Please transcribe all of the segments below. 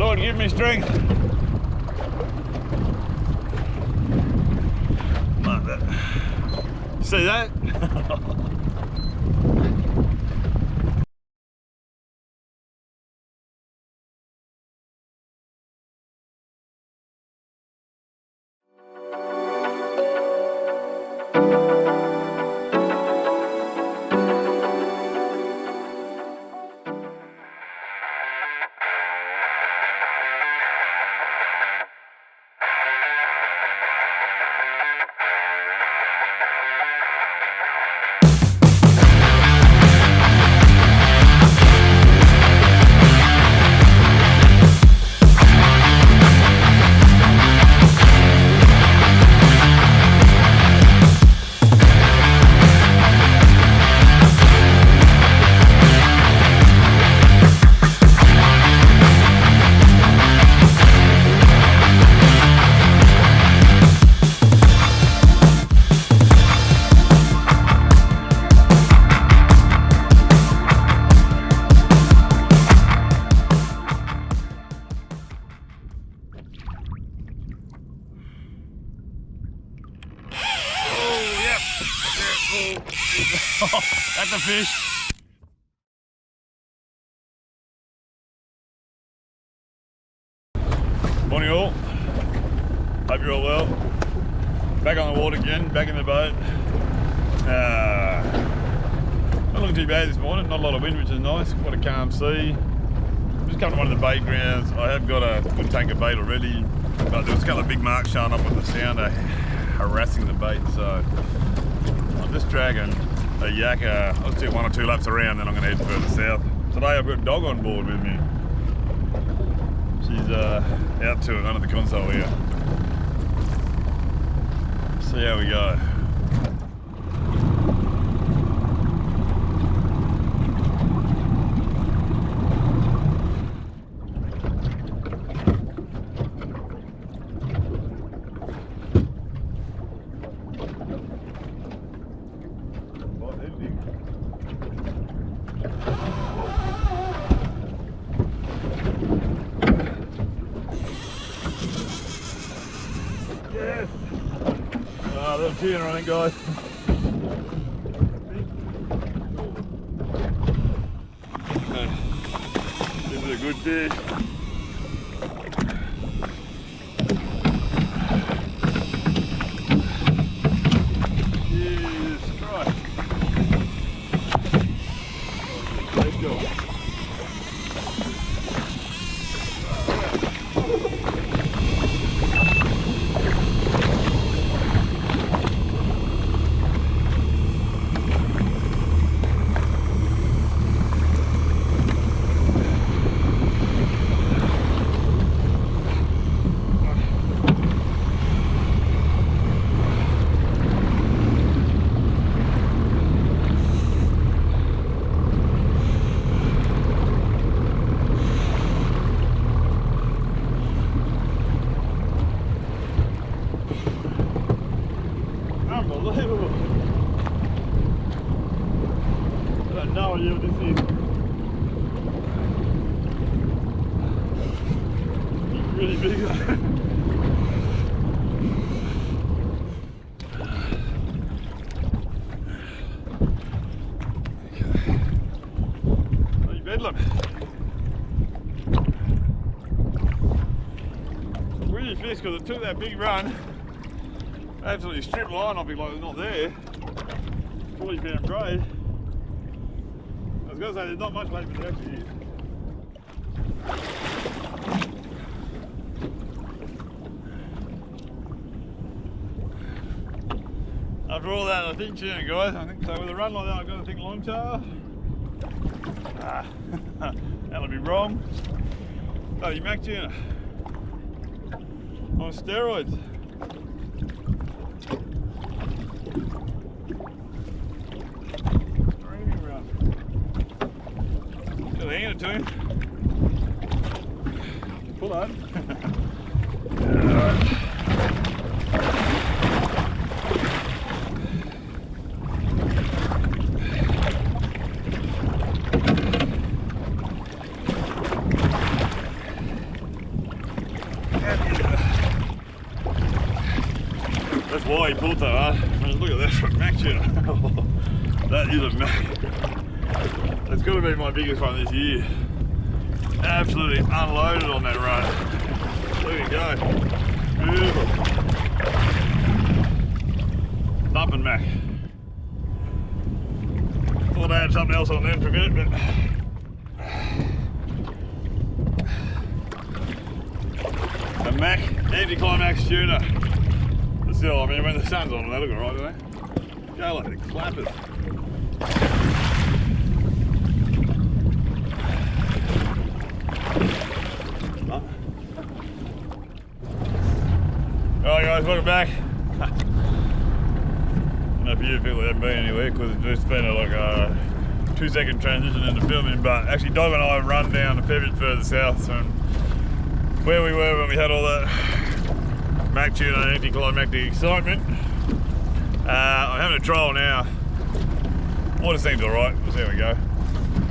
Lord, give me strength. Like that. See that? That's a fish. Morning all. Hope you're all well. Back on the water again, back in the boat. Not looking too bad this morning, not a lot of wind, which is nice. Quite a calm sea. Just come to one of the bait grounds. I have got a good tank of bait already, but there was a couple of big marks showing up with the sounder harassing the bait, so I'm just dragging a yakka. I'll do 1 or 2 laps around, then I'm going to head further south. Today I've got a dog on board with me. She's out to it under the console here. See how we go. Little tuna, I think, guys. This is a good fish. Jesus Christ. Let's go. Unbelievable. I have no idea what this is. It's really big. Okay. Bloody bedlam. Really fish because it took that big run. Absolutely strip line off it like it's not there. 40 pound braid. I was going to say there's not much left, but there actually is. After all that, I think tuna, guys. I think so. With a run like that, I've got to think longtail. That'll be wrong. Bloody mac tuna on steroids. Hand it to him. Pull on. that's why he pulled that, huh? I mean, look at that for a mac tuna. That is a mac. That's got to be my biggest one this year. Absolutely unloaded on that run. There you go. Beautiful. Thumping mac. Thought I had something else on then for a minute, but a mac anticlimax tuna. But still, I mean, when the sun's on them, they look alright, don't they? Go like the clappers. Alright guys, welcome back. I don't know if you people haven't been anywhere because it's just been like a 2-second transition into filming, but actually Dog and I run down a fair bit further south from where we were when we had all that mac tuna and anticlimactic excitement. I'm having a trial now. Water seems alright, we'll see how we go.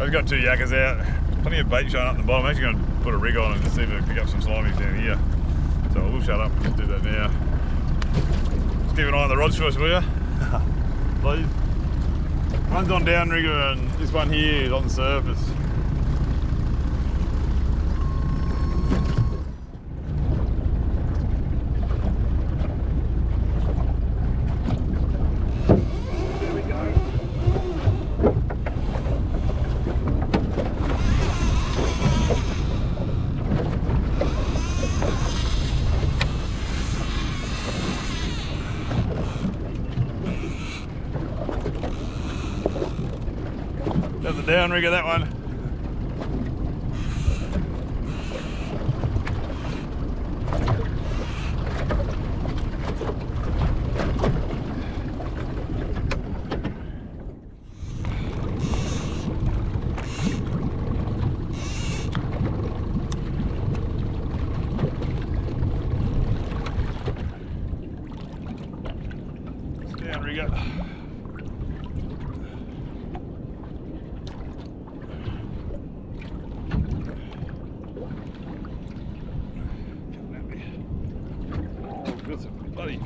I've got 2 yakkers out, plenty of bait showing up at the bottom. I'm actually going to put a rig on and see if I can pick up some slimies down here. So we'll shut up and just do that now. Just keep an eye on the rod choice, will you? Please. One's on downrigger and this one here is on the surface. There we go. That's the downrigger, that one. Downrigger. Bloody.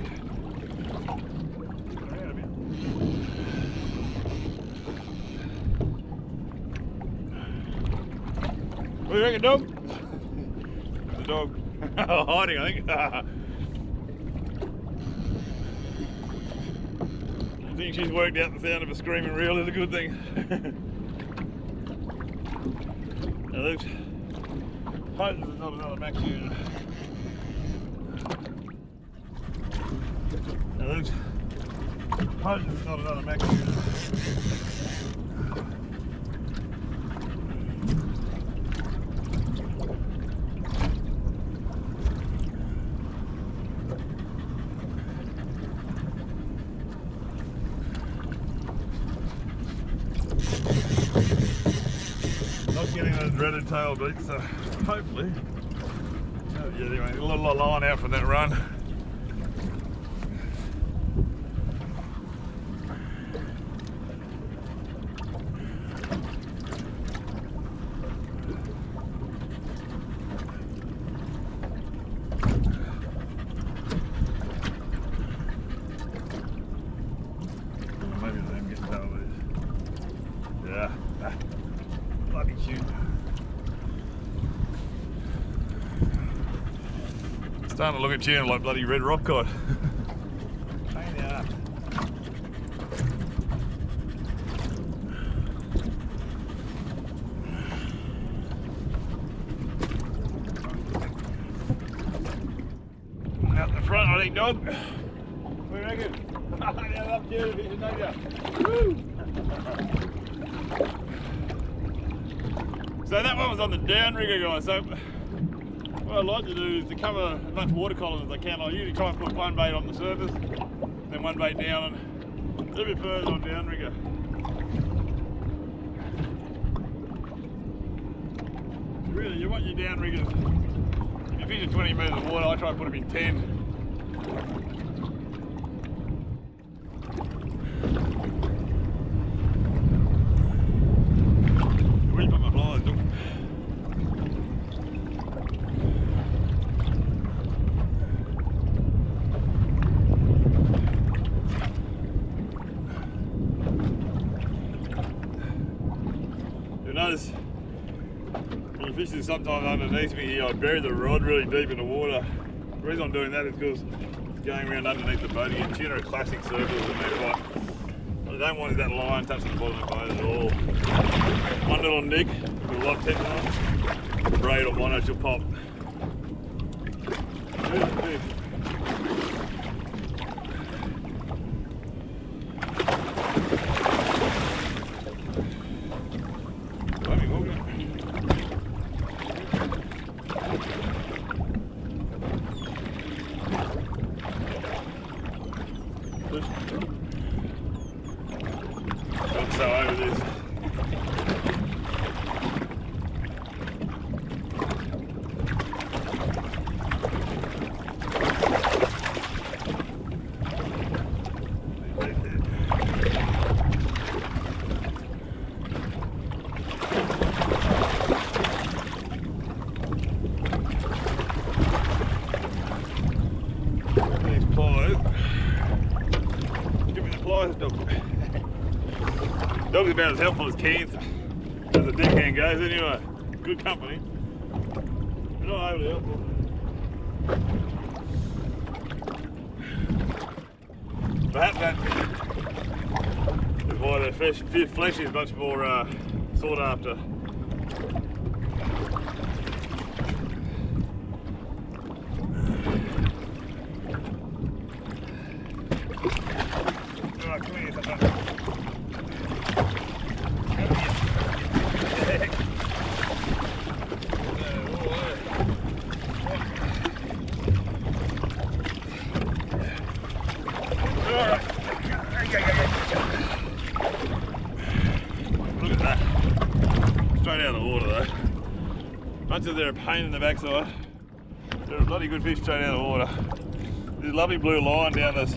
What do you reckon, dog? The dog hiding, I think. I think she's worked out the sound of a screaming reel is a good thing. Now let's hope there's not another max unit. Now let's hope there's not another max unit. Not getting those dreaded tail beats, so hopefully. Oh, yeah, anyway, a little line out from that run. Maybe let him get tail beats. Yeah. Bloody cute. Starting to look at you like bloody red rock cod. Pain in the ass. Out the front, I think, dog. What do you reckon? Yeah, that's beautiful, don't you? Woo! So that one was on the downrigger, guys. So what I'd like to do is to cover as much water column as I can. I usually try and put one bait on the surface, then one bait down, and a little bit further on downrigger. Really, you want your downriggers. If you fish in 20 metres of water, I try and put them in 10. Where you put my flies, look. fish is sometimes underneath me here, I bury the rod really deep in the water. The reason I'm doing that is because it's going around underneath the boat again. Tuna are classic circles and they're quite, what I don't want is that line touching the bottom of the boat at all. One little nick with a lot of tension on it, braid or mono, she'll pop. So over this. These pliers. Give me the pliers, dog. Dog's about as helpful as cans as a deckhand goes anyway. Good company. They're not overly helpful. Perhaps that is why the flesh is much more sought after. Alright, come here, something. Look at that. Straight out of the water though. Much as they're a pain in the backside, they're a bloody good fish straight out of the water. This lovely blue line down this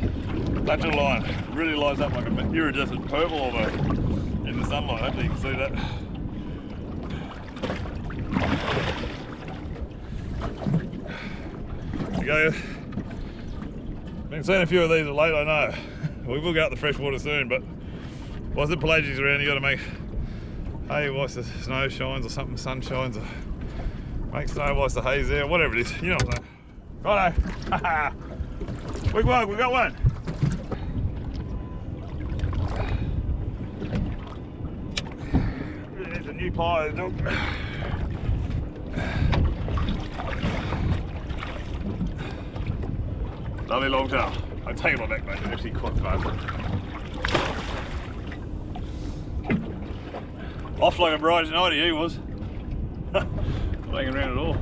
lateral line really lights up like an iridescent purple almost in the sunlight. Hopefully you can see that. There you go. Been seeing a few of these of late, I know. We will go out the fresh water soon, but whilst the pelagics around, you got to make hay whilst the snow shines or something, sun shines, or make snow whilst the hay's there, whatever it is. You know what I'm saying? Righto. Quick work, we got one. Really needs a new pliers, dog. Lovely longtail. I'll take it on back, mate. It's actually quite fast. Off like a bride tonight, he was. Not hanging around at all.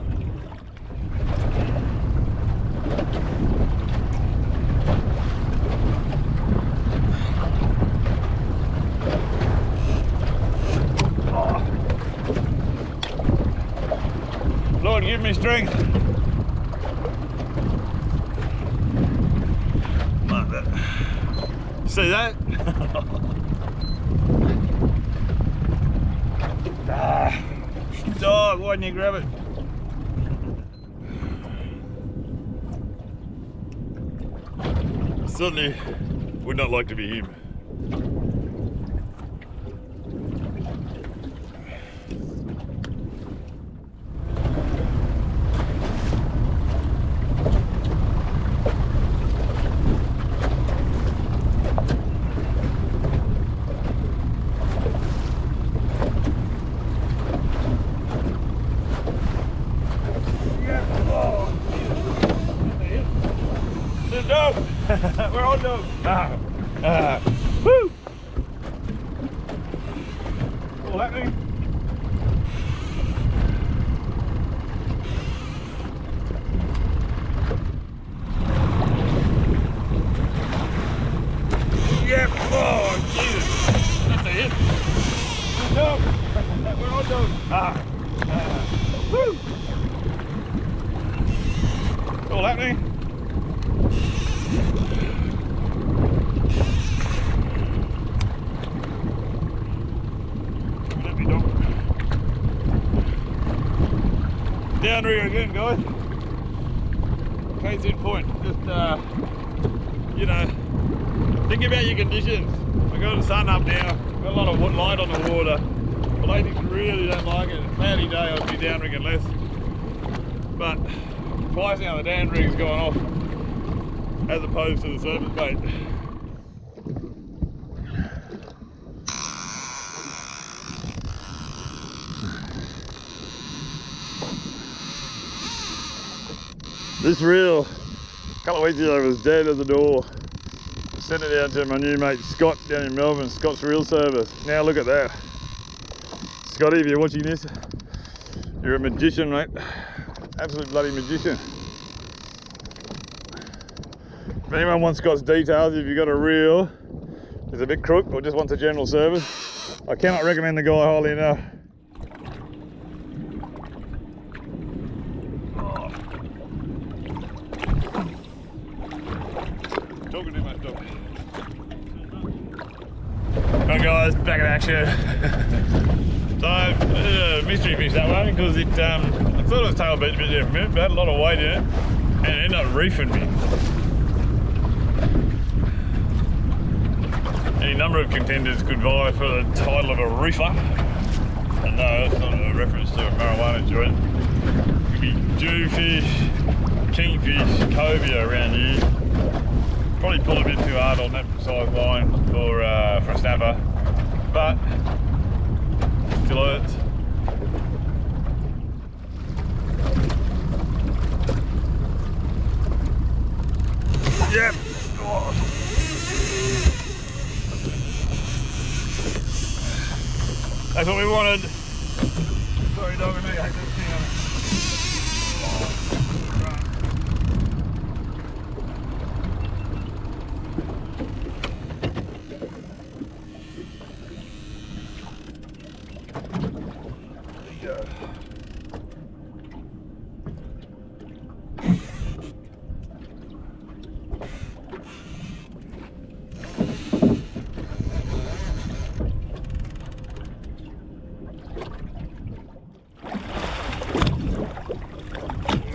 Oh. Lord, give me strength. Like that. See that? Dog, why didn't you grab it? Certainly would not like to be him. We're on dog. Woo! All happening. Yep. Oh, Jesus. That's a hit. Good dog. We're on dog. Woo! All happening. Down rear again, guys. Case in point. Just, you know, think about your conditions. We've got the sun up now. Got a lot of light on the water. A ladies really don't like it. Cloudy day, I'd be down rigging less. But twice now the down rig's gone off as opposed to the surface bait. This reel, a couple of weeks ago, was dead as a door. I sent it down to my new mate Scott down in Melbourne, Scott's Reel Service. Now look at that. Scotty, if you're watching this, you're a magician, mate. Absolute bloody magician. If anyone wants Scott's details, if you've got a reel that's a bit crook or just wants a general service, I cannot recommend the guy highly enough. Talking too much, dog. Alright guys, back in action. So, mystery fish that one because it, I thought it was tail beach, but yeah, it had a lot of weight in it and it ended up reefing me. Any number of contenders could vie for the title of a reefer. And no, it's not a reference to a marijuana joint. It could be jewfish, kingfish, cobia around here. Probably pulled a bit too hard on that precise line for a snapper, but still hurts. Yep. Oh. That's what we wanted. Sorry dog, I know you hate this thing on it.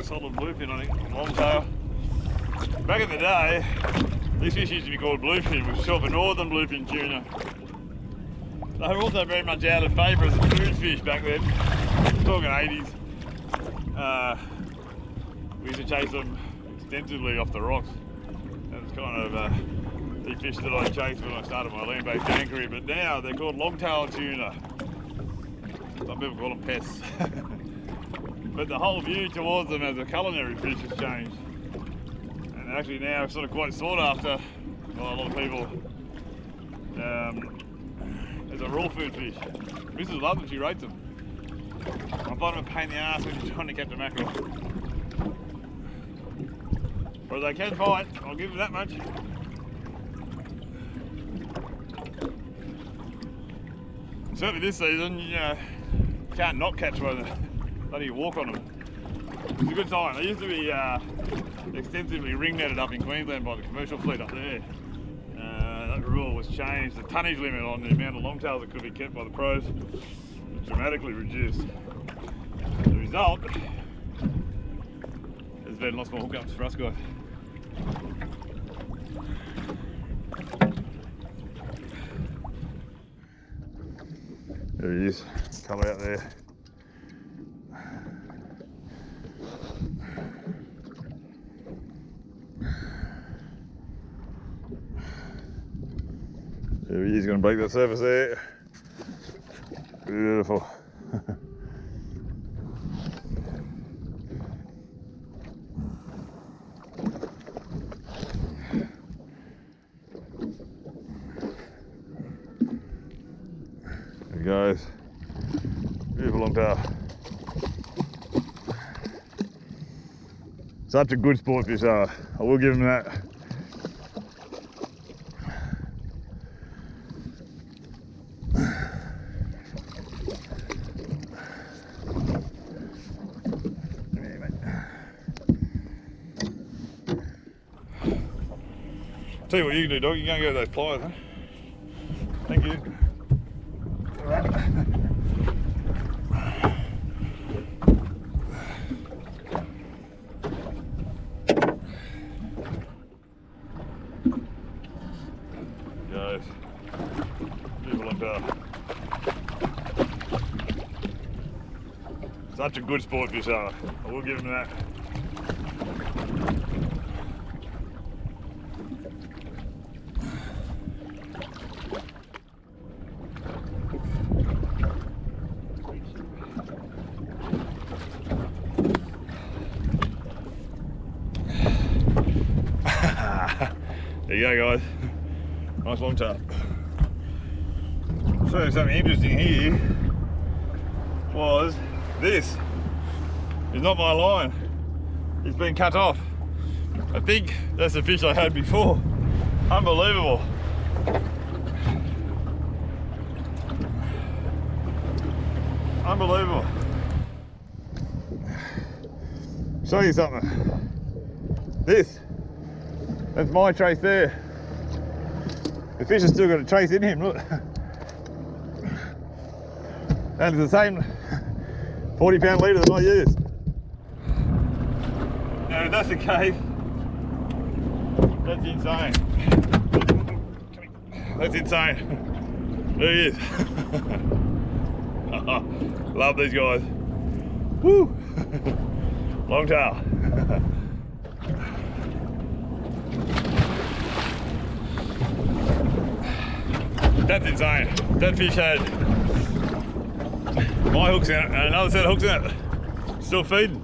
Solid bluefin, I think, longtail. Back in the day, these fish used to be called bluefin, which is sort of a northern bluefin tuna. They were also very much out of favour as a food fish back then. I'm talking 80s. We used to chase them extensively off the rocks. That was kind of the fish that I chased when I started my land-based gang career, but now they're called longtail tuna. Some people call them pests. But the whole view towards them as a culinary fish has changed. And actually now it's sort of quite sought after by a lot of people as a raw food fish. Mrs. loves them, she rates them. I find them a pain in the ass when you're trying to catch a mackerel. But they can fight, I'll give them that much. Certainly this season, you can't not catch one. Bloody walk on them. It's a good time. They used to be extensively ring netted up in Queensland by the commercial fleet up there. That rule was changed. The tonnage limit on the amount of longtails that could be kept by the pros was dramatically reduced. The result has been lots more hookups for us guys. There he is, colour out there. There he is, going to break that surface there. Beautiful. There he goes. Beautiful longtail. Such a good sport fish are. I will give him that. Tell you what you can do, dog, you can go get those pliers, huh? Thank you. Alright. Guys, beautiful longtail. Such a good sport fish, I will give him that. There you go, guys. Nice longtail. So something interesting here was this is not my line. It's been cut off. I think that's the fish I had before. Unbelievable. Unbelievable. Show you something. That's my trace there. The fish has still got a trace in him, look. And it's the same 40-pound leader that I used. Now if that's the case, that's insane. That's insane. There he is. Love these guys. Woo! Long tail. That's insane. That fish had my hooks in it and another set of hooks in it. Still feeding.